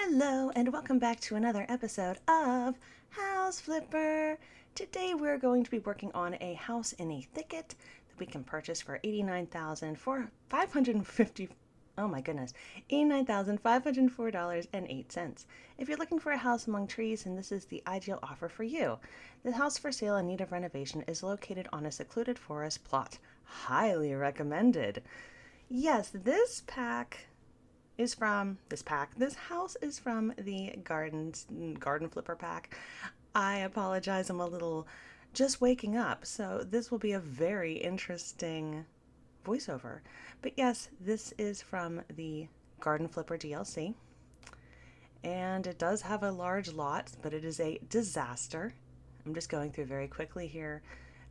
Hello and welcome back to another episode of House Flipper. Today we're going to be working on a house in a thicket that we can purchase for $89,550. Oh my goodness, $89,504.08. If you're looking for a house among trees, then this is the ideal offer for you. The house for sale in need of renovation is located on a secluded forest plot. Highly recommended. Yes, this house is from the Garden Flipper pack. I apologize, I'm a little just waking up, so this will be a very interesting voiceover. But yes, this is from the Garden Flipper DLC, and it does have a large lot, but it is a disaster. I'm just going through very quickly here,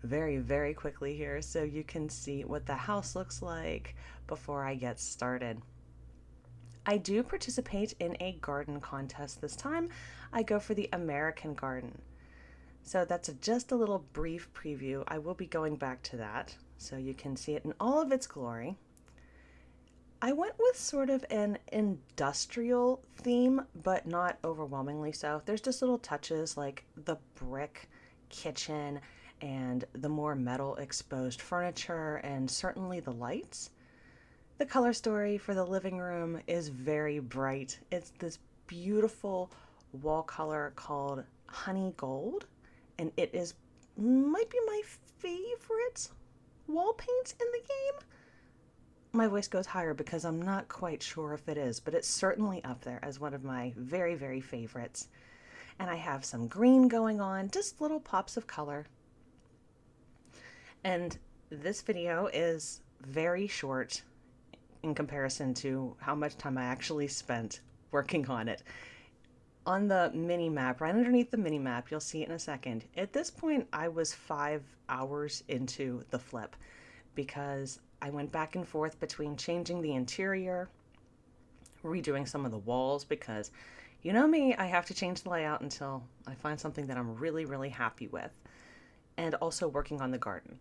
very quickly here, so you can see what the house looks like before I get started. I do participate in a garden contest this time. I go for the American garden. So that's just a little brief preview. I will be going back to that so you can see it in all of its glory. I went with sort of an industrial theme, but not overwhelmingly so. There's just little touches like the brick kitchen and the more metal exposed furniture and certainly the lights. The color story for the living room is very bright. It's this beautiful wall color called honey gold, and it might be my favorite wall paint in the game. My voice goes higher because I'm not quite sure if it is, but it's certainly up there as one of my very favorites. And I have some green going on, just little pops of color. And this video is very short in comparison to how much time I actually spent working on it. On the mini map, right underneath the mini map, you'll see it in a second. At this point, I was 5 hours into the flip because I went back and forth between changing the interior, redoing some of the walls because, you know me, I have to change the layout until I find something that I'm really happy with, and also working on the garden.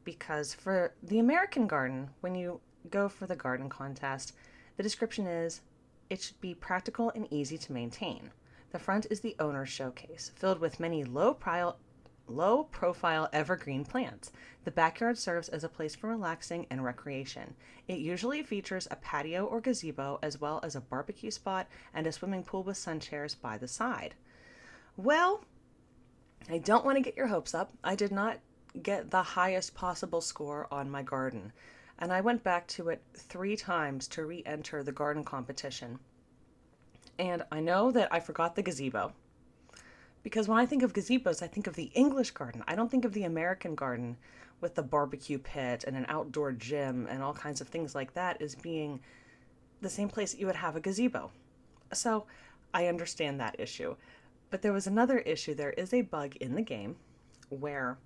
Because for the American garden, when you go for the garden contest, the description is, it should be practical and easy to maintain. The front is the owner's showcase, filled with many low-profile evergreen plants. The backyard serves as a place for relaxing and recreation. It usually features a patio or gazebo, as well as a barbecue spot and a swimming pool with sun chairs by the side. Well, I don't want to get your hopes up. I did not get the highest possible score on my garden, and I went back to it 3 times to re-enter the garden competition. And I know that I forgot the gazebo, because when I think of gazebos, I think of the English garden. I don't think of the American garden with the barbecue pit and an outdoor gym and all kinds of things like that as being the same place that you would have a gazebo. So I understand that issue. But there was another issue. There is a bug in the game where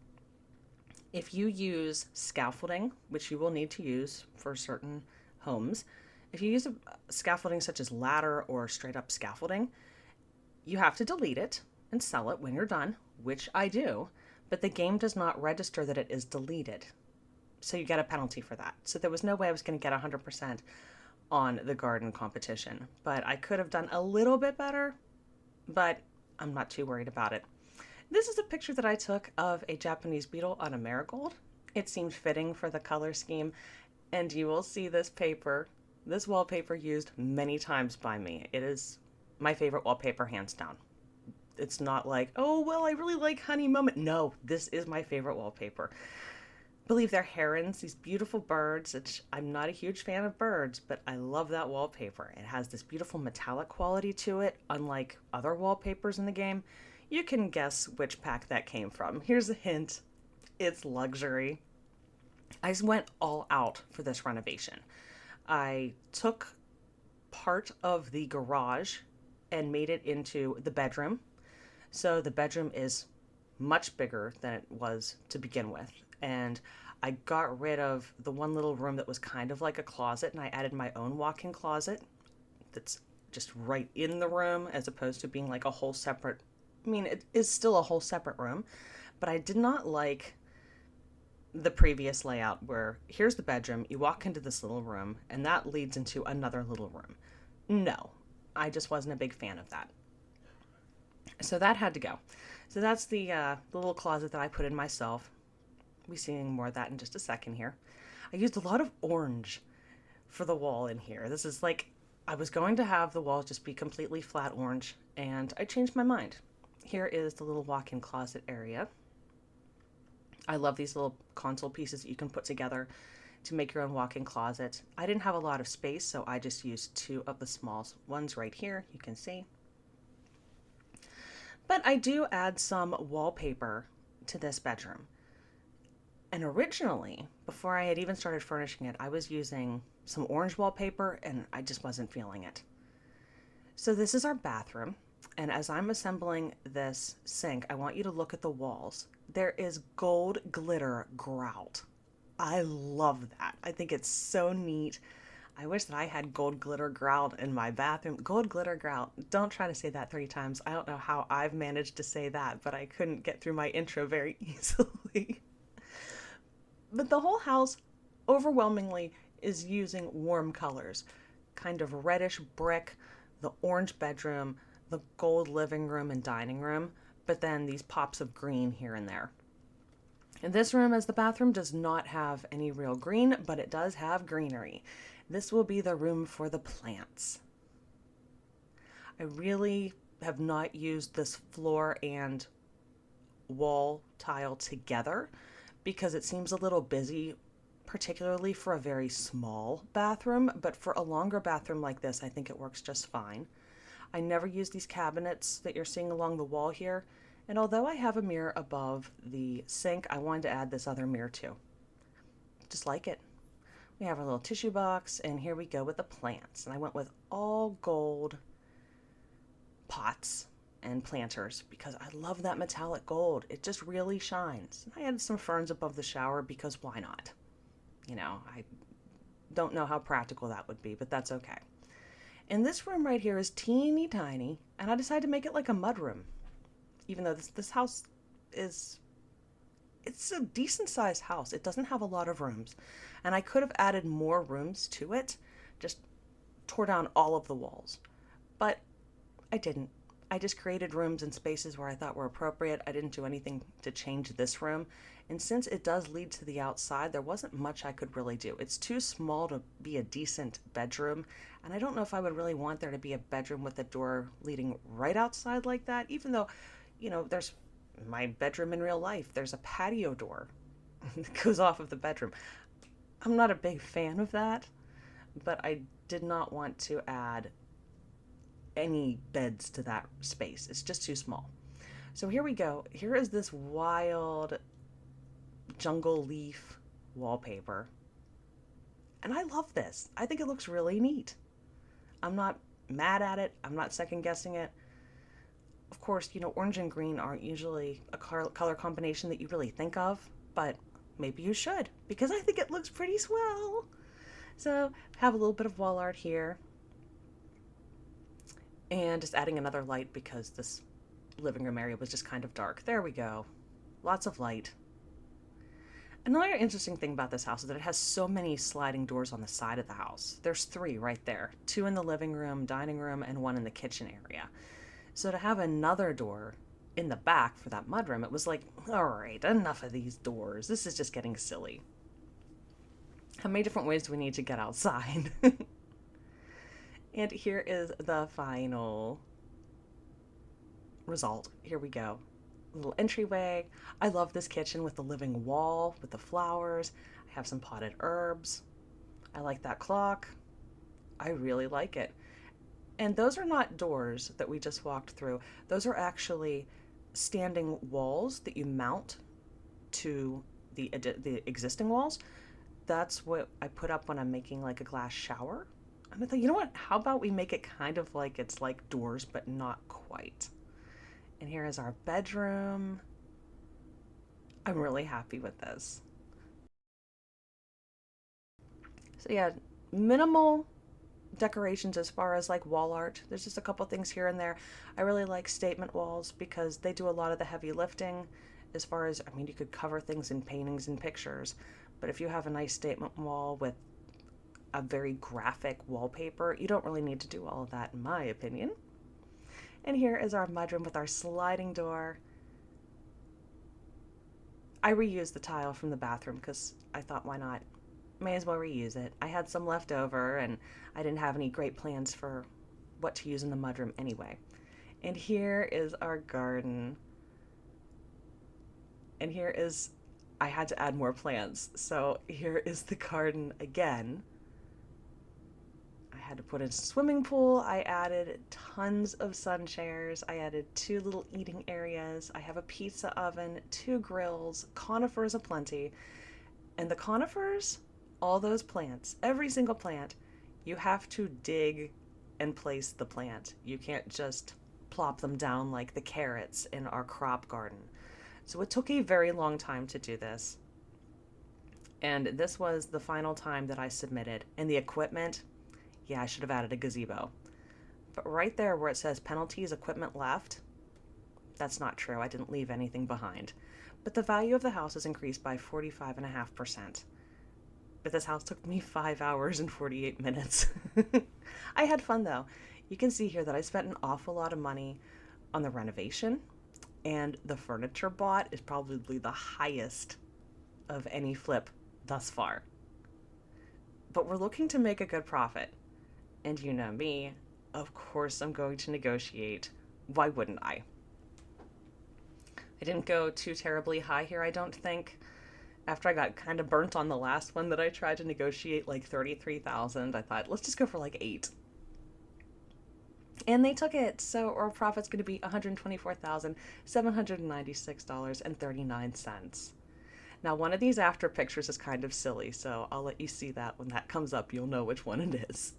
if you use scaffolding, which you will need to use for certain homes, if you use a scaffolding such as ladder or straight up scaffolding, you have to delete it and sell it when you're done, which I do, but the game does not register that it is deleted. So you get a penalty for that. So there was no way I was going to get 100% on the garden competition, but I could have done a little bit better, but I'm not too worried about it. This is a picture that I took of a Japanese beetle on a marigold. It seemed fitting for the color scheme, and you will see this wallpaper used many times by me. It is my favorite wallpaper, hands down. It's not like, oh, well, I really like Honey Moment. No, this is my favorite wallpaper. I believe they're herons, these beautiful birds. I'm not a huge fan of birds, but I love that wallpaper. It has this beautiful metallic quality to it, unlike other wallpapers in the game. You can guess which pack that came from. Here's a hint. It's luxury. I went all out for this renovation. I took part of the garage and made it into the bedroom. So the bedroom is much bigger than it was to begin with. And I got rid of the one little room that was kind of like a closet, and I added my own walk-in closet that's just right in the room as opposed to being like a whole separate, it is still a whole separate room, but I did not like the previous layout where here's the bedroom, you walk into this little room, and that leads into another little room. No, I just wasn't a big fan of that. So that had to go. So that's the little closet that I put in myself. We'll be seeing more of that in just a second here. I used a lot of orange for the wall in here. This is like, I was going to have the walls just be completely flat orange, and I changed my mind. Here is the little walk-in closet area. I love these little console pieces that you can put together to make your own walk-in closet. I didn't have a lot of space, so I just used two of the small ones right here, you can see. But I do add some wallpaper to this bedroom. And originally, before I had even started furnishing it, I was using some orange wallpaper and I just wasn't feeling it. So this is our bathroom. And as I'm assembling this sink, I want you to look at the walls. There is gold glitter grout. I love that. I think it's so neat. I wish that I had gold glitter grout in my bathroom. Gold glitter grout. Don't try to say that 3 times. I don't know how I've managed to say that, but I couldn't get through my intro very easily. But the whole house overwhelmingly is using warm colors. Kind of reddish brick, the orange bedroom, the gold living room and dining room, but then these pops of green here and there. And this room, as the bathroom, does not have any real green, but it does have greenery. This will be the room for the plants. I really have not used this floor and wall tile together because it seems a little busy, particularly for a very small bathroom, but for a longer bathroom like this, I think it works just fine. I never use these cabinets that you're seeing along the wall here, and although I have a mirror above the sink, I wanted to add this other mirror too. Just like it. We have our little tissue box, and here we go with the plants. And I went with all gold pots and planters because I love that metallic gold. It just really shines. I added some ferns above the shower because why not? You know, I don't know how practical that would be, but that's okay. And this room right here is teeny tiny, and I decided to make it like a mudroom. Even though this house is, it's a decent sized house. It doesn't have a lot of rooms. And I could have added more rooms to it, just tore down all of the walls. But I didn't. I just created rooms and spaces where I thought were appropriate. I didn't do anything to change this room. And since it does lead to the outside, there wasn't much I could really do. It's too small to be a decent bedroom. And I don't know if I would really want there to be a bedroom with a door leading right outside like that, even though, you know, there's my bedroom in real life. There's a patio door that goes off of the bedroom. I'm not a big fan of that, but I did not want to add any beds to that space. It's just too small. So here we go. Here is this wild jungle leaf wallpaper. And I love this. I think it looks really neat. I'm not mad at it. I'm not second guessing it. Of course, you know, orange and green aren't usually a color combination that you really think of, but maybe you should because I think it looks pretty swell. So have a little bit of wall art here. And just adding another light because this living room area was just kind of dark. There we go. Lots of light. Another interesting thing about this house is that it has so many sliding doors on the side of the house. There's 3 right there. 2 in the living room, dining room, and 1 in the kitchen area. So to have another door in the back for that mudroom, it was like, all right, enough of these doors. This is just getting silly. How many different ways do we need to get outside? And here is the final result. Here we go. Little entryway. I love this kitchen with the living wall, with the flowers. I have some potted herbs. I like that clock. I really like it. And those are not doors that we just walked through. Those are actually standing walls that you mount to the existing walls. That's what I put up when I'm making like a glass shower. And I thought, you know what? How about we make it kind of like it's like doors, but not quite. And here is our bedroom. I'm really happy with this. So yeah, minimal decorations as far as like wall art. There's just a couple things here and there. I really like statement walls because they do a lot of the heavy lifting as far as, I mean, you could cover things in paintings and pictures, but if you have a nice statement wall with a very graphic wallpaper. You don't really need to do all of that, in my opinion. And here is our mudroom with our sliding door. I reused the tile from the bathroom because I thought, why not? May as well reuse it. I had some left over and I didn't have any great plans for what to use in the mudroom anyway. And here is our garden. And here is, I had to add more plants. So here is the garden again. I had to put in a swimming pool. I added tons of sun chairs. I added 2 little eating areas. I have a pizza oven, 2 grills, conifers aplenty. And the conifers, all those plants, every single plant, you have to dig and place the plant. You can't just plop them down like the carrots in our crop garden. So it took a very long time to do this. And this was the final time that I submitted. And the equipment, yeah, I should have added a gazebo. But right there where it says penalties, equipment left, that's not true. I didn't leave anything behind. But the value of the house is increased by 45.5%. But this house took me 5 hours and 48 minutes. I had fun though. You can see here that I spent an awful lot of money on the renovation, and the furniture bought is probably the highest of any flip thus far. But we're looking to make a good profit. And you know me, of course I'm going to negotiate. Why wouldn't I? I didn't go too terribly high here, I don't think. After I got kind of burnt on the last one that I tried to negotiate like $33,000, I thought, let's just go for like 8. And they took it, so our profit's going to be $124,796.39. Now, one of these after pictures is kind of silly, so I'll let you see that when that comes up. You'll know which one it is.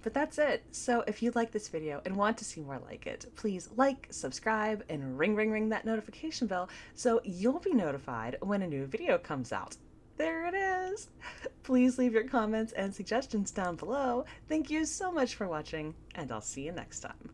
But that's it. So if you like this video and want to see more like it, please like, subscribe, and ring that notification bell so you'll be notified when a new video comes out. There it is. Please leave your comments and suggestions down below. Thank you so much for watching, and I'll see you next time.